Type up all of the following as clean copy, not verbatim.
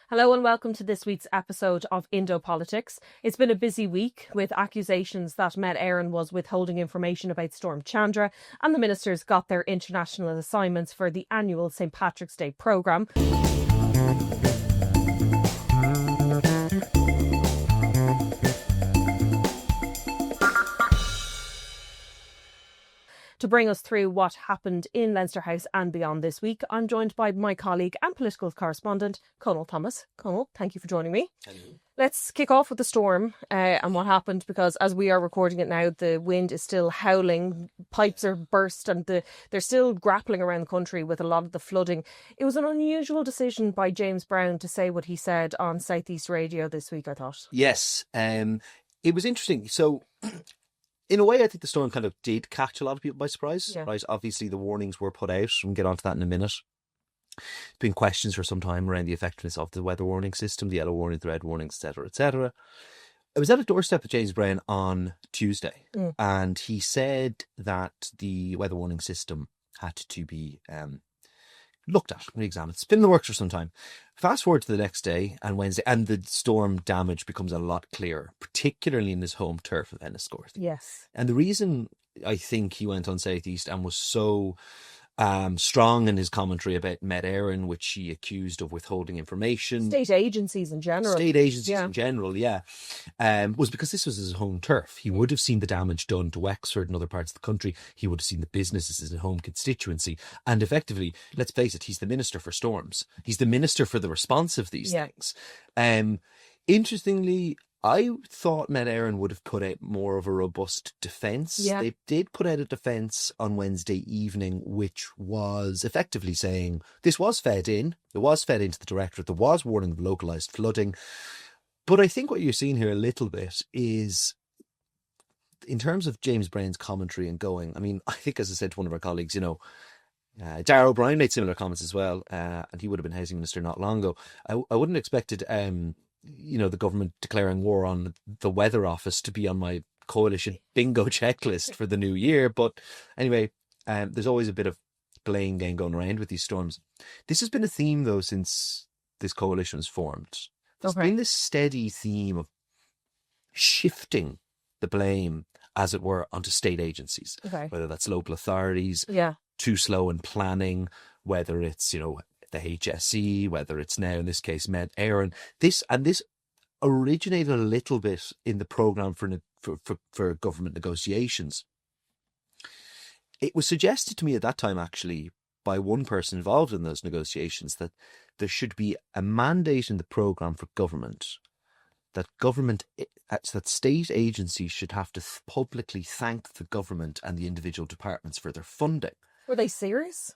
Hello and welcome to this week's episode of Indo Politics. It's been a busy week with accusations that Met Éireann was withholding information about Storm Chandra, and the ministers got their international assignments for the annual St Patrick's Day programme. To bring us through what happened in Leinster House and beyond this week, I'm joined by my colleague and political correspondent, Cónal Thomas. Cónal, thank you for joining me. Hello. Let's kick off with the storm and what happened, because as we are recording it now, the wind is still howling, pipes are burst, and they're still grappling around the country with a lot of the flooding. It was an unusual decision by James Browne to say what he said on South East Radio this week, I thought. Yes, it was interesting. So, in a way, I think the storm kind of did catch a lot of people by surprise. Yeah. Right? Obviously, the warnings were put out. We'll get onto that in a minute. There's been questions for some time around the effectiveness of the weather warning system, the yellow warning, the red warning, etc., etc. I was at a doorstep with James Browne on Tuesday, and he said that the weather warning system had to be looked at, re-examined. It's been in the works for some time. Fast forward to the next day and Wednesday, and the storm damage becomes a lot clearer, particularly in his home turf of Enniscorthy. Yes. And the reason I think he went on South East and was so strong in his commentary about Met Éireann, which he accused of withholding information. State agencies in general. Was because this was his home turf. He would have seen the damage done to Wexford and other parts of the country. He would have seen the businesses in his home constituency. And effectively, let's face it, he's the Minister for Storms. He's the Minister for the response of these things. Interestingly, I thought Met Éireann would have put out more of a robust defence. Yeah. They did put out a defence on Wednesday evening, which was effectively saying this was fed in. It was fed into the Directorate. There was warning of localised flooding. But I think what you're seeing here a little bit is, in terms of James Browne's commentary and going, I mean, I think, as I said to one of our colleagues, Darragh O'Brien made similar comments as well, and he would have been Housing Minister not long ago. I wouldn't have expected the government declaring war on the Weather Office to be on my coalition bingo checklist for the new year. But anyway, there's always a bit of blame game going around with these storms. This has been a theme, though, since this coalition was formed. There's been this steady theme of shifting the blame, as it were, onto state agencies, whether that's local authorities, too slow in planning, whether it's, the HSE, whether it's now, in this case, Met Éireann. This originated a little bit in the programme for government negotiations. It was suggested to me at that time, actually, by one person involved in those negotiations, that there should be a mandate in the programme for government that state agencies should have to publicly thank the government and the individual departments for their funding. Were they serious?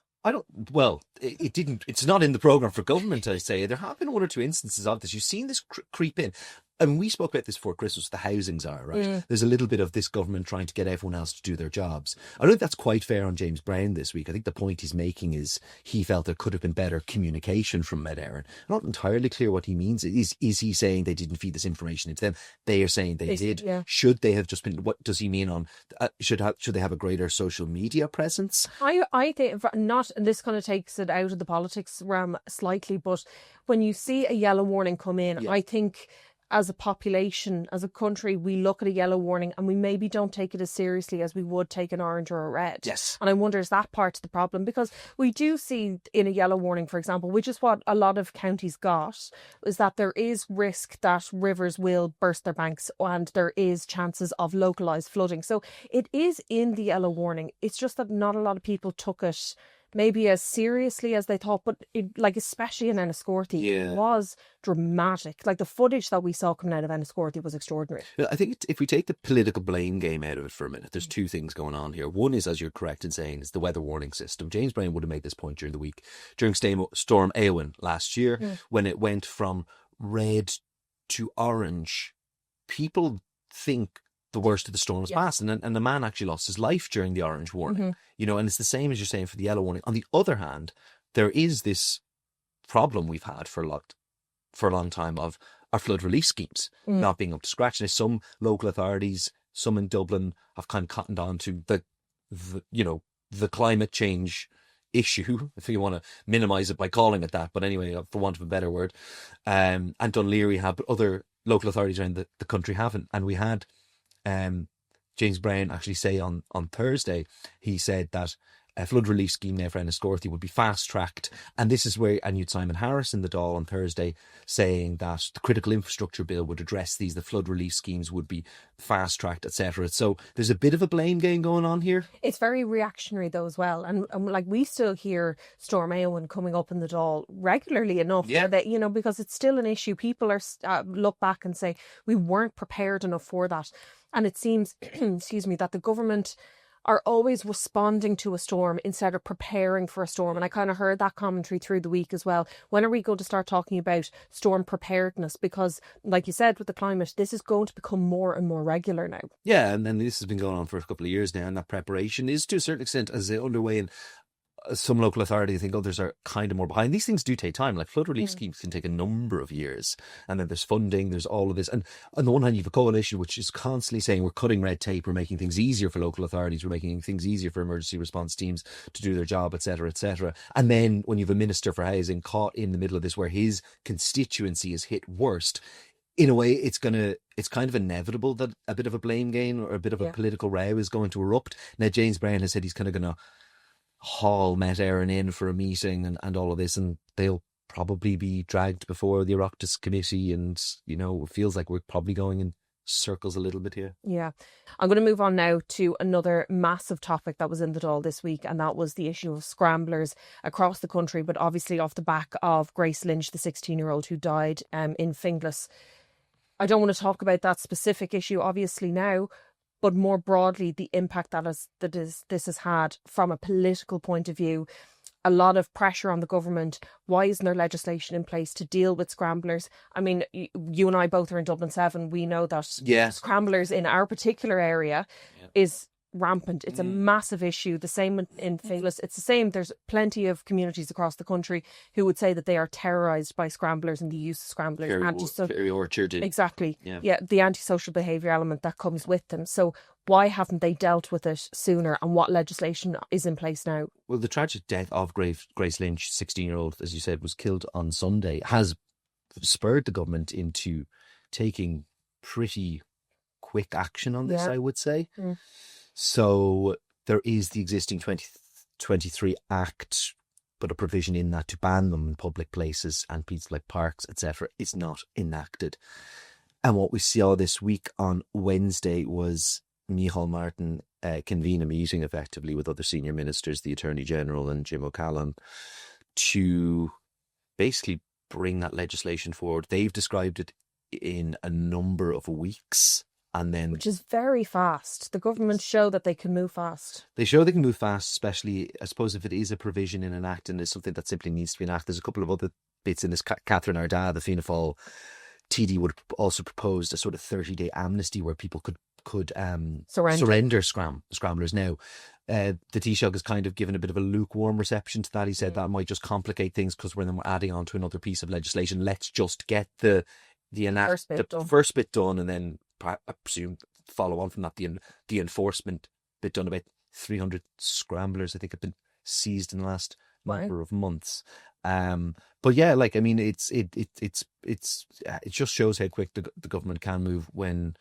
It didn't. It's not in the programme for government, I say. There have been one or two instances of this. You've seen this creep in. I mean, we spoke about this before Christmas, the housings are, right? There's a little bit of this government trying to get everyone else to do their jobs. I don't think that's quite fair on James Browne this week. I think the point he's making is he felt there could have been better communication from Met Éireann. I'm not entirely clear what he means. Is he saying they didn't feed this information into them? They are saying they did. Yeah. Should they have just been, what does he mean on, should they have a greater social media presence? I think not, and this kind of takes it out of the politics realm slightly, but when you see a yellow warning come in, I think, as a population, as a country, we look at a yellow warning and we maybe don't take it as seriously as we would take an orange or a red. Yes. And I wonder, is that part of the problem? Because we do see in a yellow warning, for example, which is what a lot of counties got, is that there is risk that rivers will burst their banks and there is chances of localised flooding. So it is in the yellow warning. It's just that not a lot of people took it maybe as seriously as they thought, but especially in Enniscorthy, it was dramatic. Like the footage that we saw coming out of Enniscorthy was extraordinary. I think if we take the political blame game out of it for a minute, there's two things going on here. One is, as you're correct in saying, is the weather warning system. James Browne would have made this point during the week, during Storm Éireann last year, when it went from red to orange. People think the worst of the storm was past, and the man actually lost his life during the orange warning. And it's the same as you're saying for the yellow warning. On the other hand, there is this problem we've had for a long time of our flood relief schemes not being up to scratch. And some local authorities, some in Dublin, have kind of cottoned on to the climate change issue, if you want to minimise it by calling it that. But anyway, for want of a better word, and Dún Laoghaire have, but other local authorities around the country haven't. And we had James Browne actually say on Thursday, he said that a flood relief scheme now for Enniscorthy would be fast-tracked. And this is where, and you'd Simon Harris in the Dáil on Thursday saying that the critical infrastructure bill would address these, the flood relief schemes would be fast-tracked, etc. So there's a bit of a blame game going on here. It's very reactionary though as well. And like we still hear Storm Éowyn coming up in the Dáil regularly enough. Yeah. That, you know, because it's still an issue. People are look back and say, we weren't prepared enough for that. And it seems, excuse me, that the government are always responding to a storm instead of preparing for a storm. And I kind of heard that commentary through the week as well. When are we going to start talking about storm preparedness? Because, like you said, with the climate, this is going to become more and more regular now. Yeah, and then this has been going on for a couple of years now, and that preparation is to a certain extent as underway in some local authority. I think others are kind of more behind. These things do take time. Like flood relief schemes can take a number of years, and then there's funding, there's all of this. And on the one hand, you have a coalition which is constantly saying we're cutting red tape, we're making things easier for local authorities, we're making things easier for emergency response teams to do their job, etc., etc. And then when you have a minister for housing caught in the middle of this, where his constituency is hit worst, in a way, it's kind of inevitable that a bit of a blame game or a bit of a political row is going to erupt. Now, James Browne has said he's kind of going to haul Met Éireann in for a meeting and all of this, and they'll probably be dragged before the Oireachtas committee, and, you know, it feels like we're probably going in circles a little bit here. Yeah. I'm going to move on now to another massive topic that was in the Dáil this week, and that was the issue of scramblers across the country, but obviously off the back of Grace Lynch, the 16-year-old who died in Finglas. I don't want to talk about that specific issue obviously now, but more broadly, the impact this has had from a political point of view. A lot of pressure on the government. Why isn't there legislation in place to deal with scramblers? I mean, you and I both are in Dublin 7. We know that scramblers in our particular area is rampant. It's a massive issue. The same in Finglas. It's the same. There's plenty of communities across the country who would say that they are terrorised by scramblers and the use of scramblers. Very orcharded. Exactly. Yeah, the antisocial behaviour element that comes with them. So why haven't they dealt with it sooner, and what legislation is in place now? Well, the tragic death of Grace Lynch, 16-year-old, as you said, was killed on Sunday, has spurred the government into taking pretty quick action on this, I would say. So there is the existing 2023 Act, but a provision in that to ban them in public places and places like parks, etc. is not enacted. And what we saw this week on Wednesday was Micheál Martin convene a meeting effectively with other senior ministers, the Attorney General and Jim O'Callaghan, to basically bring that legislation forward. They've described it in a number of weeks. And then, which is very fast. The government show that they can move fast. They show they can move fast, especially, I suppose, if it is a provision in an act and it's something that simply needs to be enacted. There's a couple of other bits in this. Catherine Ardagh, the Fianna Fáil TD, would also proposed a sort of 30-day amnesty where people could surrender scramblers. Now, the Taoiseach has kind of given a bit of a lukewarm reception to that. He said that might just complicate things because we're adding on to another piece of legislation. Let's just get the first bit done, and then I presume follow on from that the enforcement bit done. About 300 scramblers I think have been seized in the last number of months. But yeah, like, I mean, it just shows how quick the government can move when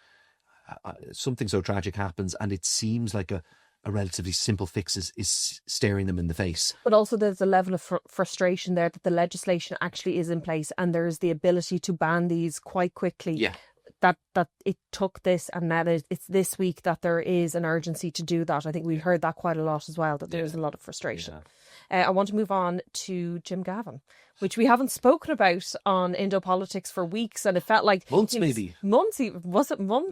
something so tragic happens, and it seems like a relatively simple fix is staring them in the face. But also there's a level of frustration there that the legislation actually is in place and there's the ability to ban these quite quickly. Yeah. That it took this, and that it's this week that there is an urgency to do that. I think we heard that quite a lot as well, that there's a lot of frustration. I want to move on to Jim Gavin, which we haven't spoken about on Indo Politics for weeks, and it felt like months, maybe months. Was it months?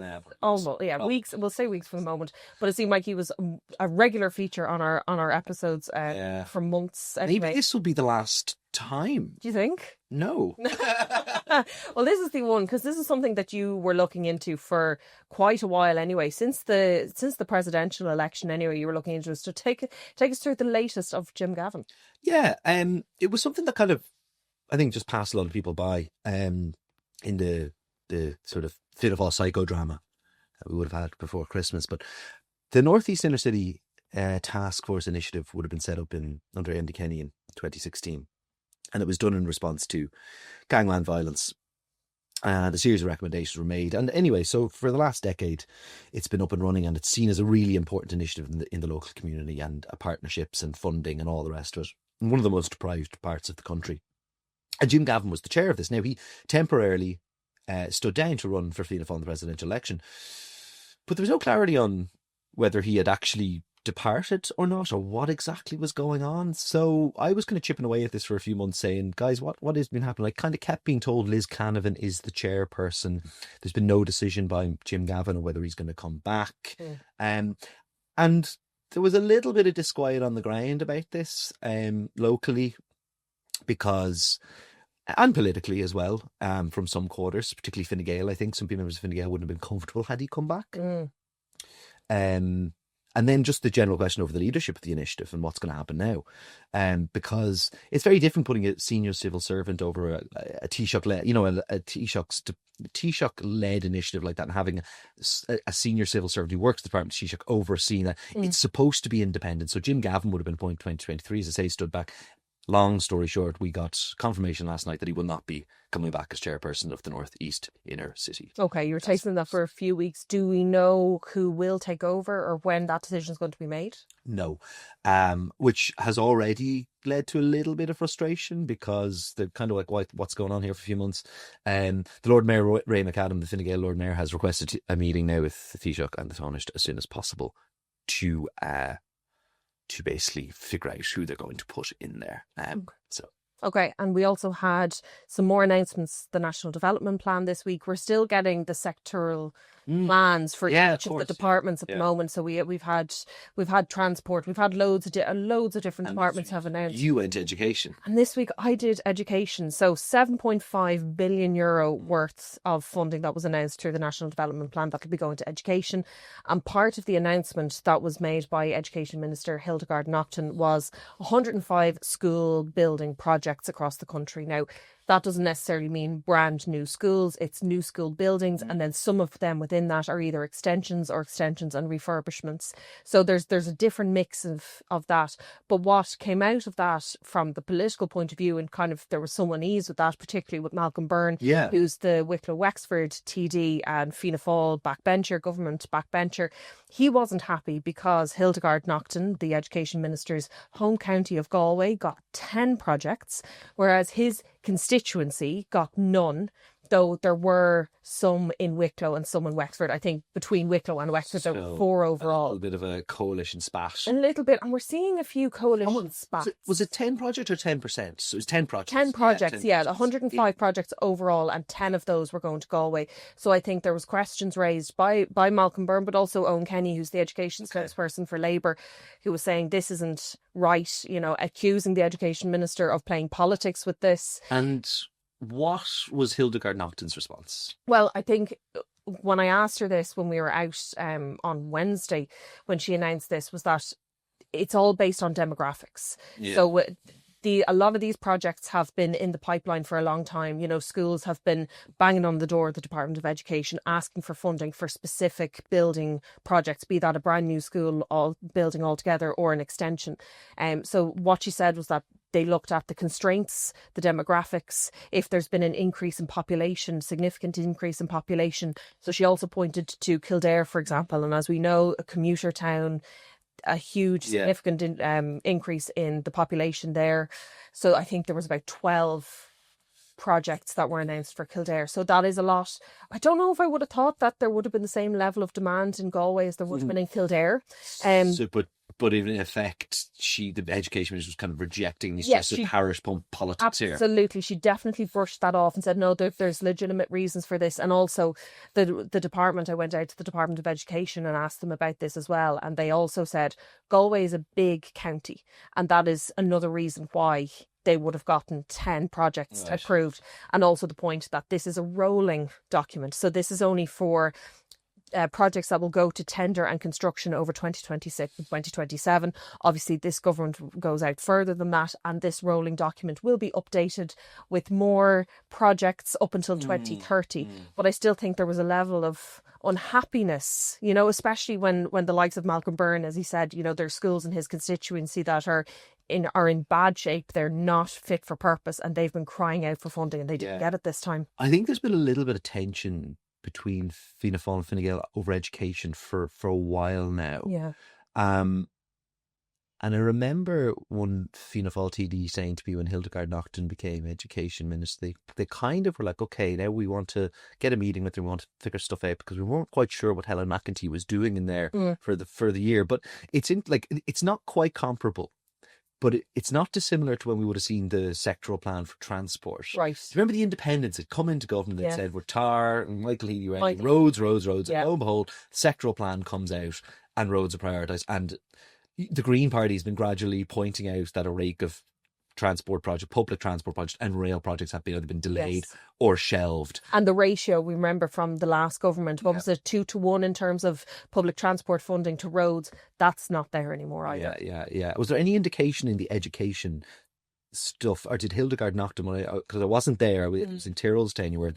Yeah, weeks. We'll say weeks for the moment, but it seemed like he was a regular feature on our episodes for months. Anyway. Maybe this will be the last time. Do you think? No. Well, this is the one, because this is something that you were looking into for quite a while anyway, since the presidential election anyway. You were looking into it. So take us through the latest of Jim Gavin. Yeah, it was something that kind of, I think, just passed a lot of people by in the sort of Fianna Fáil psychodrama that we would have had before Christmas. But the North East Inner City task force initiative would have been set up under Enda Kenny in 2016. And it was done in response to gangland violence. The series of recommendations were made. And anyway, so for the last decade, it's been up and running, and it's seen as a really important initiative in the local community, and partnerships and funding and all the rest of it. And one of the most deprived parts of the country. And Jim Gavin was the chair of this. Now, he temporarily stood down to run for Fianna Fáil in the presidential election. But there was no clarity on whether he had actually departed or not, or what exactly was going on. So I was kind of chipping away at this for a few months, saying, guys, what has been happening? I kind of kept being told Liz Canavan is the chairperson. There's been no decision by Jim Gavin on whether he's going to come back. And there was a little bit of disquiet on the ground about this locally, because, and politically as well, from some quarters, particularly Fine Gael. I think some people members of Fine Gael wouldn't have been comfortable had he come back. And then just the general question over the leadership of the initiative and what's going to happen now. Because it's very different putting a senior civil servant over a Taoiseach-led, a Taoiseach-led initiative like that, and having a senior civil servant who works at the Department of Taoiseach overseeing that. It's supposed to be independent. So Jim Gavin would have been appointed in 2023, as I say, stood back. Long story short, we got confirmation last night that he will not be coming back as chairperson of the North East Inner City. Okay, you were tasting that for a few weeks. Do we know who will take over or when that decision is going to be made? No, which has already led to a little bit of frustration, because they're kind of like, what's going on here for a few months. The Lord Mayor, Ray McAdam, the Fine Gael Lord Mayor, has requested a meeting now with the Taoiseach and the Taoiseach as soon as possible to basically figure out who they're going to put in there. Okay, and we also had some more announcements, the National Development Plan this week. We're still getting the sectoral plans for each of the departments at the moment. So we've had transport, we've had loads of different departments have announced. You went to education. And this week I did education. So €7.5 billion worth of funding that was announced through the National Development Plan that will be going to education. And part of the announcement that was made by Education Minister Hildegarde Naughton was 105 school building projects across the country. Now, that doesn't necessarily mean brand new schools. It's new school buildings, and then some of them within that are either extensions and refurbishments. So there's a different mix of that. But what came out of that from the political point of view, and kind of there was some unease with that, particularly with Malcolm Byrne, who's the Wicklow-Wexford TD and Fianna Fáil backbencher, government backbencher. He wasn't happy because Hildegarde Naughton, the Education Minister's home county of Galway, got 10 projects, whereas his constituency got none, though there were some in Wicklow and some in Wexford. I think between Wicklow and Wexford there were 4 overall. A little bit of a coalition spat. A little bit, and we're seeing a few coalition spats. Was it 10 projects or 10%? So it was 10 projects. 10 projects, 105 projects overall, and 10 of those were going to Galway. So I think there was questions raised by Malcolm Byrne, but also Owen Kenny, who's the education spokesperson for Labour, who was saying this isn't right, accusing the Education Minister of playing politics with this. And what was Hildegarde Naughton's response? Well, I think when I asked her this when we were out on Wednesday, when she announced this, was that it's all based on demographics. Yeah. So a lot of these projects have been in the pipeline for a long time. Schools have been banging on the door of the Department of Education asking for funding for specific building projects, be that a brand new school building altogether or an extension. So what she said was that they looked at the constraints, the demographics, if there's been an increase in population, significant increase in population. So she also pointed to Kildare, for example, and as we know, a commuter town, a huge significant increase in the population there. So I think there was about 12 projects that were announced for Kildare. So that is a lot. I don't know if I would have thought that there would have been the same level of demand in Galway as there would have been in Kildare. But in effect, the Education Minister was kind of rejecting these just parish pump politics here. Absolutely. She definitely brushed that off and said, no, there's legitimate reasons for this. And also the department, I went out to the Department of Education and asked them about this as well. And they also said Galway is a big county. And that is another reason why they would have gotten 10 projects approved. And also the point that this is a rolling document. So this is only for projects that will go to tender and construction over 2026 and 2027. Obviously, this government goes out further than that, and this rolling document will be updated with more projects up until 2030. But I still think there was a level of unhappiness, you know, especially when the likes of Malcolm Byrne, as he said, you know, there's schools in his constituency that are in bad shape, they're not fit for purpose, and they've been crying out for funding and they didn't get it this time. I think there's been a little bit of tension between Fianna Fáil and Fine Gael over education for a while now. Yeah. And I remember one Fianna Fáil TD saying to me when Hildegarde Naughton became Education Minister, they kind of were like, okay, now we want to get a meeting with them, we want to figure stuff out, because we weren't quite sure what Helen McEntee was doing in there for the year. But it's not quite comparable. But it's not dissimilar to when we would have seen the sectoral plan for transport. Right. Do you remember the independents had come into government and said, we're tar, and Michael Healy went, roads. Yeah. And lo and behold, the sectoral plan comes out and roads are prioritised. And the Green Party has been gradually pointing out that a rake of public transport projects and rail projects have either been delayed or shelved. And the ratio, we remember from the last government, what was it, 2-1 in terms of public transport funding to roads? That's not there anymore either. Yeah. Was there any indication in the education stuff, or did Hildegarde Naughton, because I wasn't there, it was in Tyrrell's tenure,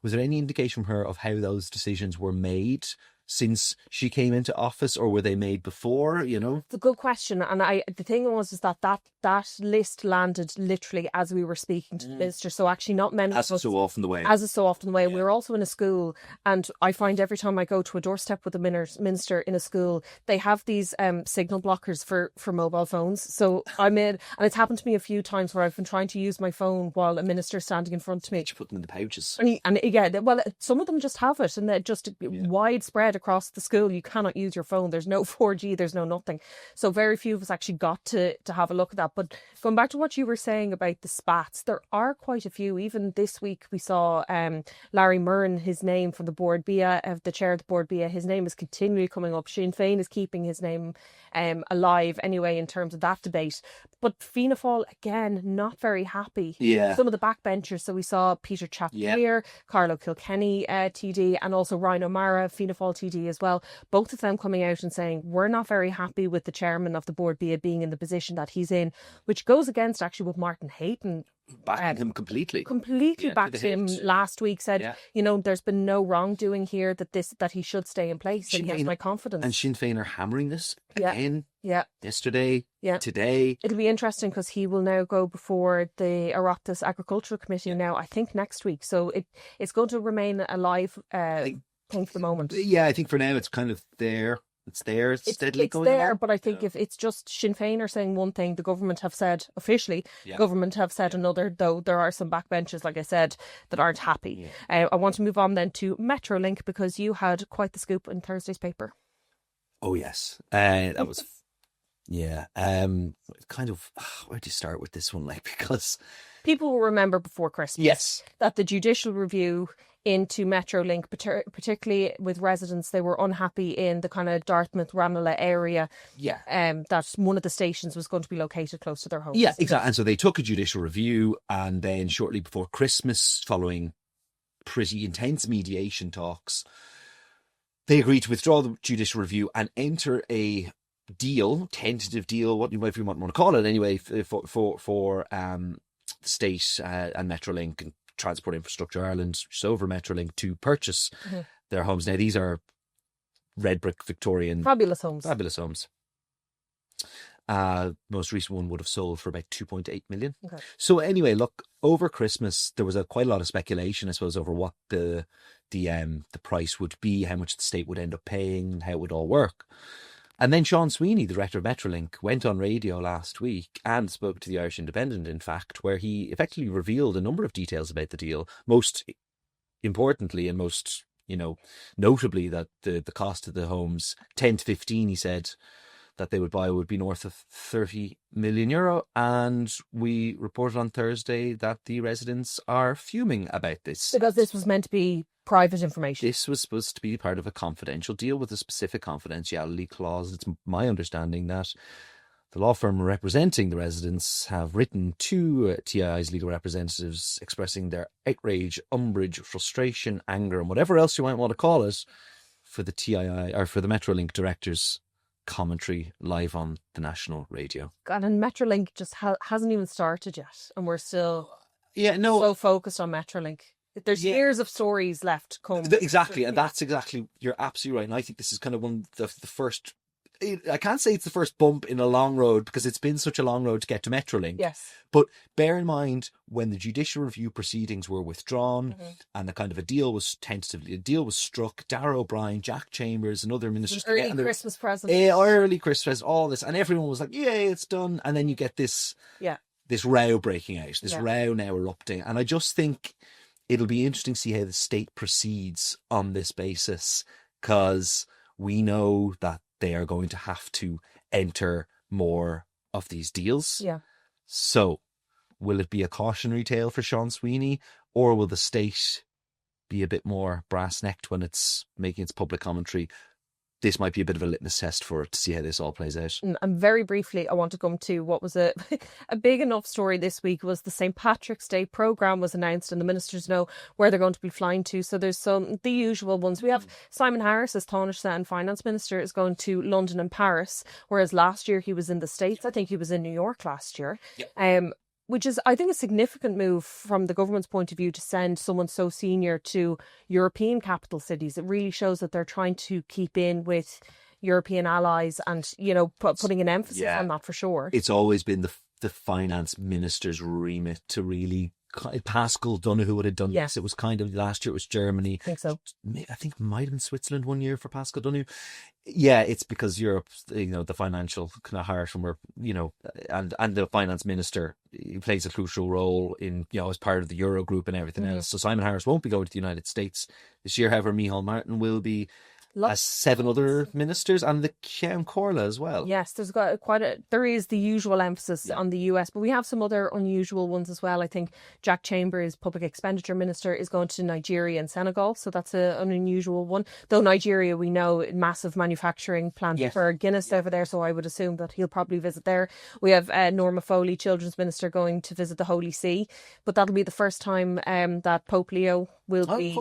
was there any indication from her of how those decisions were made since she came into office, or were they made before, you know? It's a good question. And the thing was that list landed literally as we were speaking to the minister. So actually not many As is so often the way. Yeah. We were also in a school, and I find every time I go to a doorstep with a minister in a school, they have these signal blockers for mobile phones. So I'm in, and it's happened to me a few times where I've been trying to use my phone while a minister's standing in front of me. You put them in the pouches. And well, some of them just have it, and they're just widespread across the school. You cannot use your phone. There's no 4G, there's no nothing. So very few of us actually got to have a look at that. But going back to what you were saying about the spats, there are quite a few. Even this week we saw Larry Murren, his name from the Board Bia, the chair of the Board Bia, his name is continually coming up. Sinn Féin is keeping his name alive anyway in terms of that debate. But Fianna Fáil, again, not very happy. Yeah. Some of the backbenchers, so we saw Peter Chapelier, Carlo Kilkenny TD, and also Ryan O'Mara, Fianna Fáil TD as well. Both of them coming out and saying, we're not very happy with the chairman of the Board Bia being in the position that he's in, which goes against actually what Martin Hayton backed him completely backed him last week, said, you know, there's been no wrongdoing here, that he should stay in place, and he has my confidence. And Sinn Féin are hammering this again. Yesterday, today. It'll be interesting because he will now go before the Oireachtas Agricultural Committee now, I think next week. So it's going to remain a live thing for the moment. Yeah, I think for now it's kind of there. It's there. It's steadily going there, on. But I think if it's just Sinn Féin are saying one thing, the government have said officially, government have said another, though there are some backbenchers, like I said, that aren't happy. I want to move on then to MetroLink, because you had quite the scoop in Thursday's paper. Oh, yes. That was, kind of, where do you start with this one? Because people will remember before Christmas that the judicial review into MetroLink, particularly with residents, they were unhappy in the kind of Dartmouth, Ranelagh area. That one of the stations was going to be located close to their homes. Yeah, exactly. And so they took a judicial review, and then shortly before Christmas, following pretty intense mediation talks, they agreed to withdraw the judicial review and enter a tentative deal, whatever you want to call it anyway, for the state and MetroLink and Transport Infrastructure Ireland, just over MetroLink, to purchase their homes. Now, these are red brick Victorian fabulous homes. Most recent one would have sold for about 2.8 million. Okay. So anyway, look, over Christmas there was quite a lot of speculation, I suppose, over what the price would be, how much the state would end up paying, how it would all work. And then Sean Sweeney, the director of MetroLink, went on radio last week and spoke to the Irish Independent, in fact, where he effectively revealed a number of details about the deal. Most importantly and most, notably, that the cost of the homes, 10 to 15, he said, that they would buy would be north of €30 million. And we reported on Thursday that the residents are fuming about this. Because this was meant to be private information. This was supposed to be part of a confidential deal with a specific confidentiality clause. It's my understanding that the law firm representing the residents have written to TI's legal representatives expressing their outrage, umbrage, frustration, anger, and whatever else you might want to call it, for the TII or for the MetroLink directors commentary live on the national radio. God, and MetroLink just hasn't even started yet, and we're still so focused on MetroLink. There's years of stories left to come. Exactly, and that's exactly, you're absolutely right. And I think this is kind of one of the first, I can't say it's the first bump in a long road because it's been such a long road to get to MetroLink. Yes. But bear in mind, when the judicial review proceedings were withdrawn and a deal was struck, Darragh O'Brien, Jack Chambers and other ministers. Christmas present. Early Christmas present, all this. And everyone was like, yay, it's done. And then you get this row breaking out, this row now erupting. And I just think it'll be interesting to see how the state proceeds on this basis, because we know that they are going to have to enter more of these deals. Yeah. So will it be a cautionary tale for Sean Sweeney, or will the state be a bit more brass-necked when it's making its public commentary? This might be a bit of a litmus test for it to see how this all plays out. And very briefly, I want to come to what was a big enough story this week was the St. Patrick's Day programme was announced, and the ministers know where they're going to be flying to. So there's the usual ones. We have Simon Harris as Taoiseach and Finance Minister is going to London and Paris, whereas last year he was in the States. I think he was in New York last year. Yep. Which is, I think, a significant move from the government's point of view to send someone so senior to European capital cities. It really shows that they're trying to keep in with European allies and, putting an emphasis on that for sure. It's always been the finance minister's remit to really... Pascal Donoghue would have done this. It was last year it was Germany. I think so. I think it might have been Switzerland one year for Pascal Donoghue. Yeah, it's because Europe, the financial kind of heart, and we're, and the finance minister, he plays a crucial role in, as part of the Euro group and everything else. So Simon Harris won't be going to the United States this year. However, Micheál Martin will be. As 7 other ministers, and the Ceann Comhairle as well. Yes, there is the usual emphasis on the US, but we have some other unusual ones as well. I think Jack Chambers, Public Expenditure Minister, is going to Nigeria and Senegal, so that's an unusual one. Though Nigeria, we know, massive manufacturing plant for Guinness over there, so I would assume that he'll probably visit there. We have Norma Foley, Children's Minister, going to visit the Holy See, but that'll be the first time that Pope Leo will be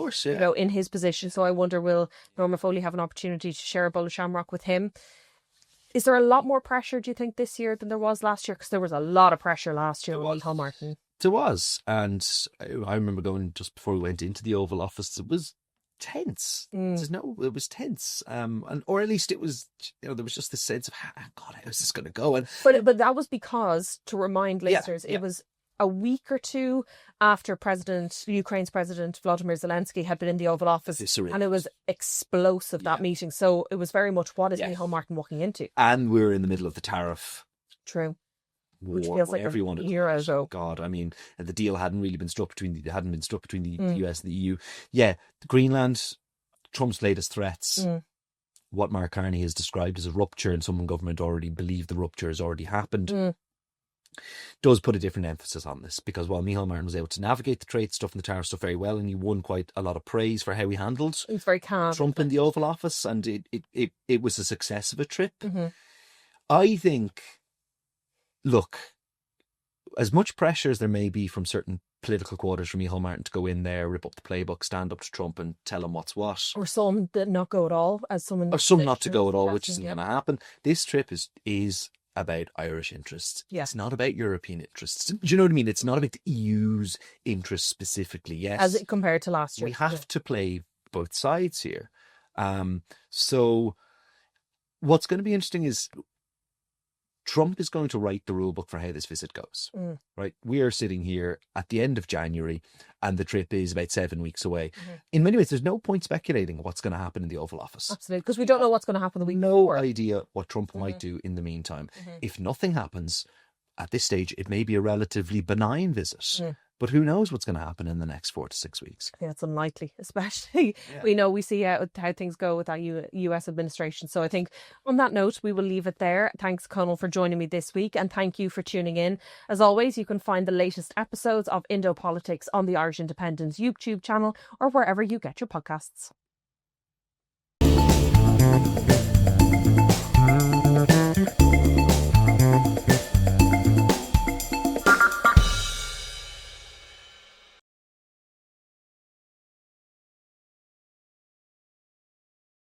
in his position. So I wonder, will Norma Foley have an opportunity to share a bowl of shamrock with him? Is there a lot more pressure, do you think, this year than there was last year? Because there was a lot of pressure last year with Micheál Martin. There was. And I remember going just before we went into the Oval Office, it was tense. It was tense. Or at least it was, there was just this sense of, God, how is this going to go? But that was because, to remind listeners, it was a week or two after Ukraine's President Volodymyr Zelensky had been in the Oval Office, and it was explosive, that meeting. So it was very much, what is Micheál Martin walking into? And we were in the middle of the tariff war, which feels like everyone a year ago. God, I mean, the deal hadn't really struck between the US and the EU. Yeah, Greenland, Trump's latest threats. What Mark Carney has described as a rupture, and some in government already believe the rupture has already happened. Does put a different emphasis on this, because while Micheál Martin was able to navigate the trade stuff and the tariff stuff very well, and he won quite a lot of praise for how he handled very calm. Trump in the Oval Office, and it was a success of a trip. I think, look, as much pressure as there may be from certain political quarters for Micheál Martin to go in there, rip up the playbook, stand up to Trump and tell him what's what, or some that not go at all, or some not to go at all, which isn't going to happen. This trip is about Irish interests. It's not about European interests. Do you know what I mean? It's not about the EU's interests specifically. Yes, as it compared to last year. We have to play both sides here. So what's going to be interesting is Trump is going to write the rule book for how this visit goes. Right? We are sitting here at the end of January, and the trip is about 7 weeks away. In many ways, there's no point speculating what's going to happen in the Oval Office. Absolutely, because we don't know what's going to happen the week before. No idea what Trump might do in the meantime. If nothing happens, at this stage, it may be a relatively benign visit. But who knows what's going to happen in the next 4 to 6 weeks? Yeah, it's unlikely, especially we see how things go with that US administration. So I think on that note, we will leave it there. Thanks, Cónal, for joining me this week, and thank you for tuning in. As always, you can find the latest episodes of Indo Politics on the Irish Independent's YouTube channel or wherever you get your podcasts.